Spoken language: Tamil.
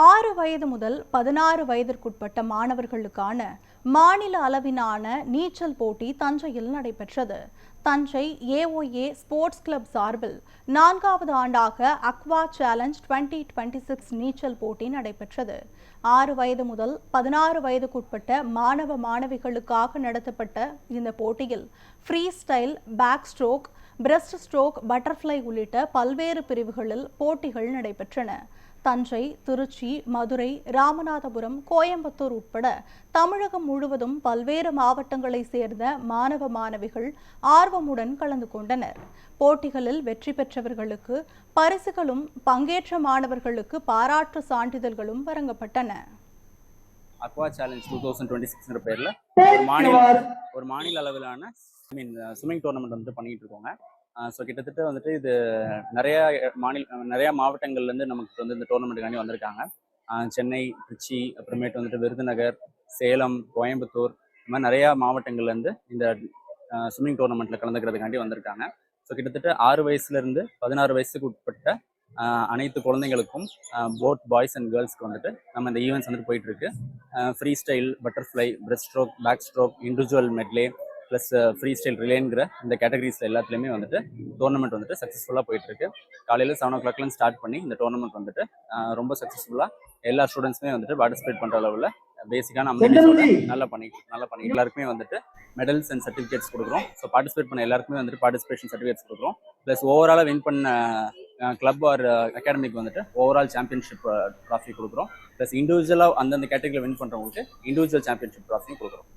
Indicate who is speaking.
Speaker 1: 6 வயது முதல் 16 வயதிற்குட்பட்ட மாணவர்களுக்கான மாநில அளவிலான நீச்சல் போட்டி தஞ்சையில் நடைபெற்றது. தஞ்சை ஏஓஏ ஸ்போர்ட்ஸ் கிளப் சார்பில் 4வது ஆண்டாக அக்வா சேலஞ்ச் 2026 நீச்சல் போட்டி நடைபெற்றது. 6 வயது முதல் 16 வயதுக்குட்பட்ட மாணவ மாணவிகளுக்காக நடத்தப்பட்ட இந்த போட்டியில் freestyle, backstroke, breaststroke, butterfly உள்ளிட்ட பல்வேறு பிரிவுகளில் போட்டிகள் நடைபெற்றன. தஞ்சை, திருச்சி, மதுரை, ராமநாதபுரம், கோயம்புத்தூர் உட்பட தமிழகம் முழுவதும் பல்வேறு மாவட்டங்களைச் சேர்ந்த மாணவ மாணவிகள் ஆர்வமுடன் கலந்து கொண்டனர். போட்டிகளில் வெற்றி பெற்றவர்களுக்கு பரிசுகளும், பங்கேற்ற மாணவர்களுக்கு பாராட்டு சான்றிதழ்களும் வழங்கப்பட்டன.
Speaker 2: அக்வா சேலஞ்ச் 2026 பேர்ல ஒரு மாநில அளவிலான ஸ்விம்மிங் டோர்னமெண்ட் வந்துட்டு பண்ணிட்டு இருக்கோங்க. ஸோ கிட்டத்தட்ட வந்துட்டு இது நிறைய மாவட்டங்கள்லேருந்து நமக்கு வந்து இந்த டோர்னமெண்ட்டுக்காண்டி வந்திருக்காங்க. சென்னை, திருச்சி, அப்புறமேட்டு வந்துட்டு விருதுநகர், சேலம், கோயம்புத்தூர், இந்த மாதிரி நிறையா மாவட்டங்கள்லேருந்து இந்த ஸ்விம்மிங் டோர்னமெண்ட்டில் கலந்துக்கிறதுக்காண்டி வந்திருக்காங்க. ஸோ கிட்டத்தட்ட 6 வயசுலேருந்து 16 வயசுக்கு உட்பட்ட அனைத்து குழந்தைங்களுக்கும் போத் பாய்ஸ் அண்ட் கேர்ள்ஸ்க்கு வந்துட்டு நம்ம இந்த ஈவெண்ட்ஸ் வந்துட்டு போயிட்டுருக்கு. Freestyle, butterfly, breaststroke, backstroke, individual medley plus freestyle ரிலேங்கிற இந்த கேட்டகரிஸில் எல்லாத்துலேயுமே வந்துட்டு டோர்னமெண்ட் வந்துட்டு சக்ஸஸ்ஃபுல்லாக போயிட்டுருக்கு. காலையில் 7 o'clock ஸ்டார்ட் பண்ணி இந்த டோர்னமெண்ட் வந்துட்டு ரொம்ப சக்ஸஸ்ஃபுல்லாக எல்லா ஸ்டூடெண்ட்ஸுமே வந்துட்டு பார்ட்டிசிபேட் பண்ணுற அளவில் பேசிக்கான அமெனிட்டிஸோட நல்லா பண்ணிட்டு எல்லாருக்குமே வந்துட்டு மெடல்ஸ் அண்ட் சர்டிஃபிகேட்ஸ் கொடுக்குறோம். ஸோ பார்ட்டிசிபேட் பண்ண எல்லாருக்குமே வந்துட்டு பார்ட்டிசிபேஷன் சர்டிஃபிகேட்ஸ் கொடுக்குறோம். ப்ளஸ் ஓவராலாக வின் பண்ண கிளப் ஆர் அகாடமிக்கு வந்துட்டு ஓவரால் சாம்பியன்ஷிப் ட்ராஃபி கொடுக்குறோம். ப்ளஸ் இண்டிவிஜுவலாக அந்தந்த கேட்டகரியில் வின் பண்ணுறவங்களுக்கு இண்டிவிஜுவல் சாம்பியன்ஷிப் ட்ராஃபியும் கொடுக்குறோம்.